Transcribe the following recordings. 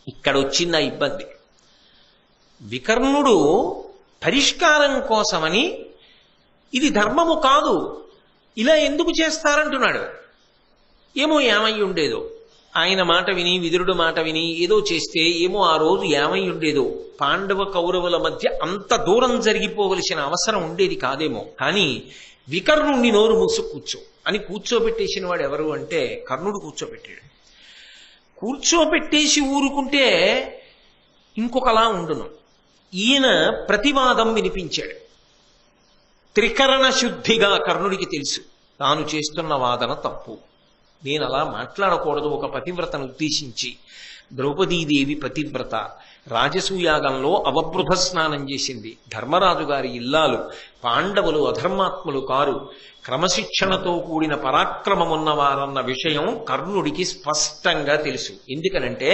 ఇక్కడ వచ్చింది ఆ ఇబ్బంది. వికర్ణుడు పరిష్కారం కోసమని ఇది ధర్మము కాదు, ఇలా ఎందుకు చేస్తారంటున్నాడు. ఏమో ఏమై ఉండేదో, ఆయన మాట విని విదురుడు మాట విని ఏదో చేస్తే ఏమో ఆ రోజు ఏమై ఉండేదో. పాండవ కౌరవుల మధ్య అంత దూరం జరిగిపోవలసిన అవసరం ఉండేది కాదేమో. కానీ వికర్ణుణ్ణి నోరు మూసు కూర్చో అని కూర్చోబెట్టేసిన వాడు ఎవరు అంటే కర్ణుడు కూర్చోబెట్టాడు. కూర్చోబెట్టేసి ఊరుకుంటే ఇంకొకలా ఉండును. ఈయన ప్రతివాదం వినిపించాడు. త్రికరణ శుద్ధిగా కర్ణుడికి తెలుసు తాను చేస్తున్న వాదన తప్పు, నేను అలా మాట్లాడకూడదు. ఒక పతివ్రతను ఉద్దేశించి, ద్రౌపదీదేవి పతివ్రత, రాజసూయాగంలో అవబృధ స్నానం చేసింది, ధర్మరాజు గారి ఇల్లాలు, పాండవులు అధర్మాత్ములు కారు, క్రమశిక్షణతో కూడిన పరాక్రమమున్నవారన్న విషయం కర్ణుడికి స్పష్టంగా తెలుసు. ఎందుకనంటే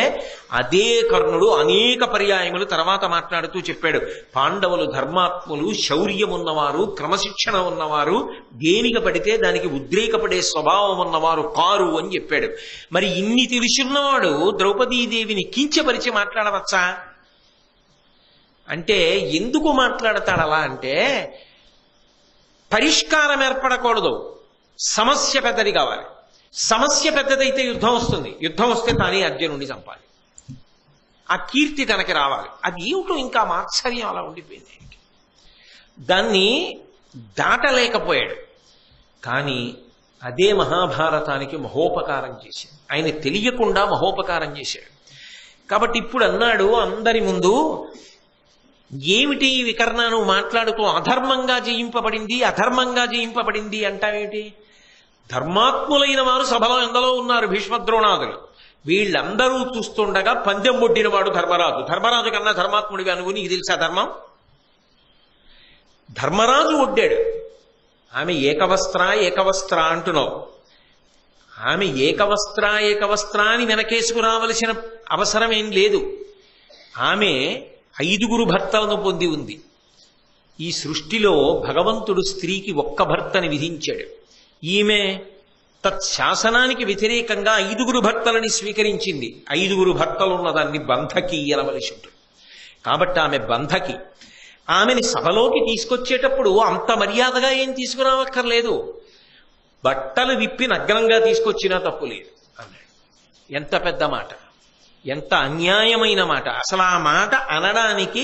అదే కర్ణుడు అనేక పర్యాయములు తర్వాత మాట్లాడుతూ చెప్పాడు, పాండవులు ధర్మాత్ములు, శౌర్యమున్నవారు, క్రమశిక్షణ ఉన్నవారు, దేనిక పడితే దానికి ఉద్రేకపడే స్వభావం ఉన్నవారు కారు అని చెప్పాడు. మరి ఇన్ని తెలుసున్నవాడు ద్రౌపదీదేవిని కించపరిచి మాట్లాడవచ్చా అంటే ఎందుకు మాట్లాడతాడలా అంటే, పరిష్కారం ఏర్పడకూడదు, సమస్య పెద్దది కావాలి. సమస్య పెద్దదైతే యుద్ధం వస్తుంది, యుద్ధం వస్తే తానే అర్జునుడిని చంపాలి, ఆ కీర్తి తనకి రావాలి. అది ఏమిటో ఇంకా మాత్సర్యం అలా ఉండిపోయింది. దాన్ని దాటలేకపోయాడు. కానీ అదే మహాభారతానికి మహోపకారం చేశాడు. ఆయన తెలియకుండా మహోపకారం చేశాడు. కాబట్టి ఇప్పుడు అన్నాడు అందరి ముందు, ఏమిటి వికర్ణను మాట్లాడుతూ అధర్మంగా జయింపబడింది, అధర్మంగా జయింపబడింది అంటావేమిటి? ధర్మాత్ములైన వారు సభలో ఎందరో ఉన్నారు, భీష్మద్రోణాదులు, వీళ్ళందరూ చూస్తుండగా పందెం ఒడ్డిన వాడు ధర్మరాజు. ధర్మరాజు కన్నా ధర్మాత్ముడిగా నువ్వు, నీకు తెలుసా ధర్మం? ధర్మరాజు ఒడ్డాడు. ఆమె ఏకవస్త్ర అంటున్నావు. ఆమె ఏకవస్త్ర అని వెనకేసుకురావలసిన అవసరం ఏం లేదు. ఆమె 5 భర్తలను పొంది ఉంది. ఈ సృష్టిలో భగవంతుడు స్త్రీకి ఒక్క భర్తని విధించాడు. ఈమె తత్శాసనానికి వ్యతిరేకంగా 5 భర్తలని స్వీకరించింది. 5 భర్తలు ఉన్నదాన్ని బంధకి అనవలసి ఉంటుంది. కాబట్టి ఆమె బంధకి. ఆమెని సభలోకి తీసుకొచ్చేటప్పుడు అంత మర్యాదగా ఏం తీసుకురావక్కర్లేదు, బట్టలు విప్పి నగ్నంగా తీసుకొచ్చినా తప్పు లేదు అన్నాడు. ఎంత పెద్ద మాట, ఎంత అన్యాయమైన మాట. అసలు ఆ మాట అనడానికి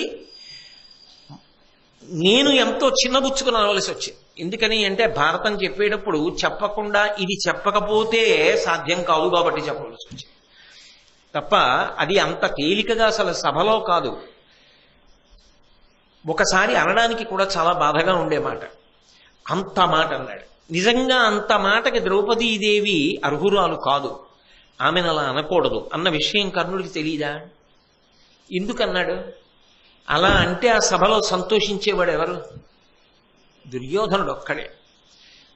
నేను ఎంతో చిన్నబుచ్చుకుని అనవలసి వచ్చింది. ఎందుకని అంటే భారతం చెప్పేటప్పుడు చెప్పకుండా ఇది చెప్పకపోతే సాధ్యం కాదు కాబట్టి చెప్పవలసి వచ్చింది తప్ప అది అంత తేలికగా అసలు సభలో కాదు. ఒకసారి అనడానికి కూడా చాలా బాధగా ఉండే మాట. అంత మాట అన్నాడు. నిజంగా అంత మాటకి ద్రౌపదీదేవి అర్హురాలు కాదు, ఆమెను అలా అనకూడదు అన్న విషయం కర్ణుడికి తెలియదా? ఎందుకన్నాడు? అలా అంటే ఆ సభలో సంతోషించేవాడు ఎవరు? దుర్యోధనుడు ఒక్కడే.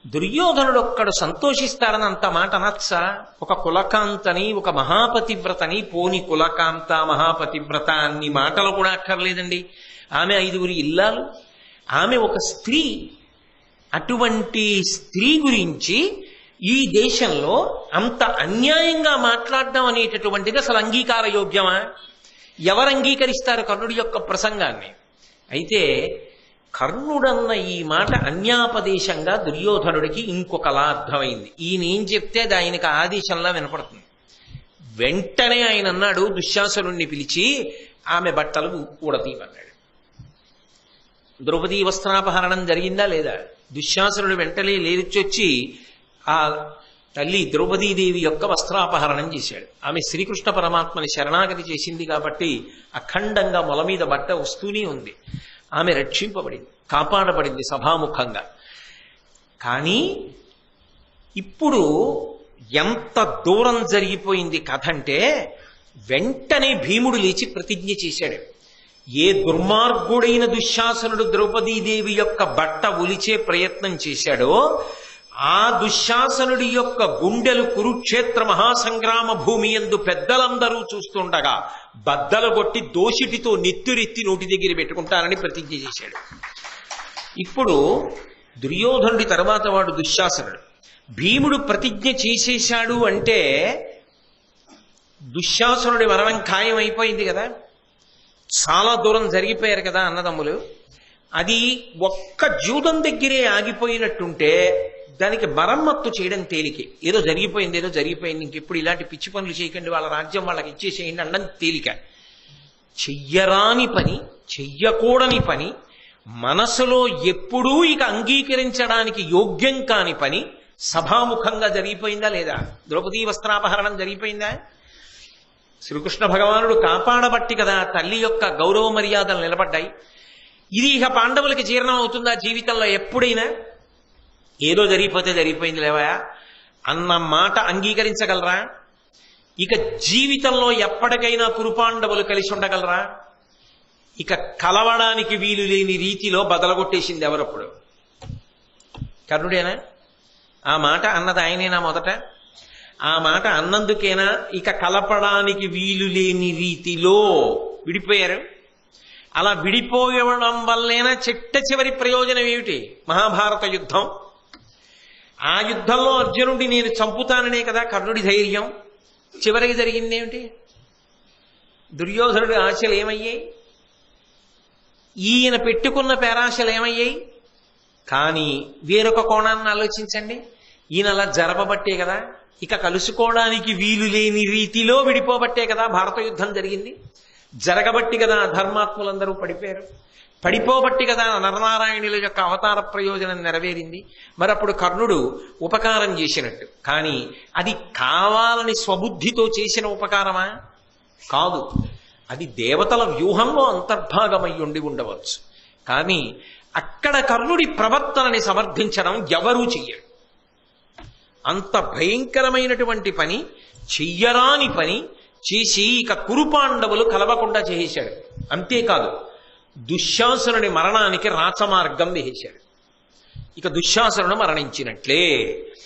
దుర్యోధనుడు ఒక్కడు సంతోషిస్తాడని అంత మాట అనొచ్చా? ఒక కులకాంతని, ఒక మహాపతివ్రతని, పోని కులకాంత మహాపతివ్రత అన్ని మాటలు కూడా అక్కర్లేదండి. ఆమె 5 ఇల్లాలు, ఆమె ఒక స్త్రీ. అటువంటి స్త్రీ గురించి ఈ దేశంలో అంత అన్యాయంగా మాట్లాడడం అనేటటువంటిది అసలు అంగీకార యోగ్యమా? ఎవరు అంగీకరిస్తారు కర్ణుడి యొక్క ప్రసంగాన్ని? అయితే కర్ణుడన్న ఈ మాట అన్యాపదేశంగా దుర్యోధనుడికి ఇంకొకలా అర్థమైంది. ఈయన ఏం చెప్తే అది ఆయనకు ఆదేశంలా వినపడుతుంది. వెంటనే ఆయన అన్నాడు, దుశ్శాసనుణ్ణి పిలిచి ఆమె బట్టలు ఊడతీయమన్నాడు. ద్రౌపదీ వస్త్రాపహరణం జరిగిందా లేదా? దుశ్శాసనుడు వెంటనే లేచొచ్చి ఆ తల్లి ద్రౌపదీదేవి యొక్క వస్త్రాపహరణం చేశాడు. ఆమె శ్రీకృష్ణ పరమాత్మని శరణాగతి చేసింది కాబట్టి అఖండంగా మొల మీద బట్ట వస్తూనే ఉంది. ఆమె రక్షింపబడింది, కాపాడబడింది సభాముఖంగా. కానీ ఇప్పుడు ఎంత దూరం జరిగిపోయింది కథ అంటే, వెంటనే భీముడు లేచి ప్రతిజ్ఞ చేశాడు. ఏ దుర్మార్గుడైన దుశ్శాసనుడు ద్రౌపదీదేవి యొక్క బట్ట ఒలిచే ప్రయత్నం చేశాడో ఆ దుశ్శాసనుడి యొక్క గుండెలు కురుక్షేత్ర మహాసంగ్రామ భూమి యందు పెద్దలందరూ చూస్తుండగా బద్దలు కొట్టి దోషిటితో నెత్తురెత్తి నోటి దగ్గర పెట్టుకుంటానని ప్రతిజ్ఞ చేశాడు. ఇప్పుడు దుర్యోధనుడి తర్వాత వాడు దుశ్శాసనుడు. భీముడు ప్రతిజ్ఞ చేసేశాడు అంటే దుశ్శాసనుడి మరణం ఖాయం అయిపోయింది కదా, చాలా దూరం జరిగిపోయారు కదా అన్నదమ్ములు. అది ఒక్క జూదం దగ్గరే ఆగిపోయినట్టుంటే దానికి మరమ్మత్తు చేయడం తేలికే. ఏదో జరిగిపోయింది, ఇంకెప్పుడు ఇలాంటి పిచ్చి పనులు చేయకండి, వాళ్ళ రాజ్యం వాళ్ళకి ఇచ్చేసేయండి అనడం తేలిక. చెయ్యరాని పని, చెయ్యకూడని పని, మనసులో ఎప్పుడూ ఇక అంగీకరించడానికి యోగ్యం కాని పని సభాముఖంగా జరిగిపోయిందా లేదా? ద్రౌపదీ వస్త్రాపహరణం జరిగిపోయిందా? శ్రీకృష్ణ భగవానుడు కాపాడబట్టి కదా తల్లి యొక్క గౌరవ మర్యాదలు నిలబడ్డాయి. ఇది ఇక పాండవులకి జీర్ణం అవుతుందా జీవితంలో? ఎప్పుడైనా ఏదో జరిగిపోతే జరిగిపోయింది లేవా అన్న మాట అంగీకరించగలరా? ఇక జీవితంలో ఎప్పటికైనా కురుపాండవులు కలిసి ఉండగలరా? ఇక కలవడానికి వీలు లేని రీతిలో బదలగొట్టేసింది ఎవరప్పుడు? కర్ణుడేనా? ఆ మాట అన్నది ఆయనేనా మొదట? ఆ మాట అన్నందుకేనా ఇక కలపడానికి వీలు లేని రీతిలో విడిపోయారు? అలా విడిపోవడం వల్లేనా చిట్ట చివరి ప్రయోజనం ఏమిటి? మహాభారత యుద్ధం. ఆ యుద్ధంలో అర్జునుడి నేను చంపుతాననే కదా కర్ణుడి ధైర్యం. చివరికి జరిగింది ఏమిటి? దుర్యోధనుడి ఆశలు ఏమయ్యాయి? ఈయన పెట్టుకున్న పేరాశలు ఏమయ్యాయి? కానీ వేరొక కోణాన్ని ఆలోచించండి. ఈయన అలా జరపబట్టే కదా, ఇక కలుసుకోవడానికి వీలు లేని రీతిలో విడిపోబట్టే కదా భారత యుద్ధం జరిగింది. జరగబట్టి కదా ధర్మాత్ములందరూ పడిపోయారు. పడిపోబట్టి కదా నరనారాయణుల యొక్క అవతార ప్రయోజనం నెరవేరింది. మరి అప్పుడు కర్ణుడు ఉపకారం చేసినట్టు. కానీ అది కావాలని స్వబుద్ధితో చేసిన ఉపకారమా? కాదు. అది దేవతల వ్యూహంలో అంతర్భాగమై ఉండి ఉండవచ్చు. కానీ అక్కడ కర్ణుడి ప్రవర్తనని సమర్థించడం ఎవరూ చెయ్యరు. అంత భయంకరమైనటువంటి పని, చెయ్యరాని పని చేసి ఇక కురుపాండవులు కలవకుండా చేసేశాడు. అంతేకాదు దుశ్శాసనుడి మరణానికి రాచమార్గం వేసేశాడు. ఇక దుశ్శాసనుడు మరణించినట్లే.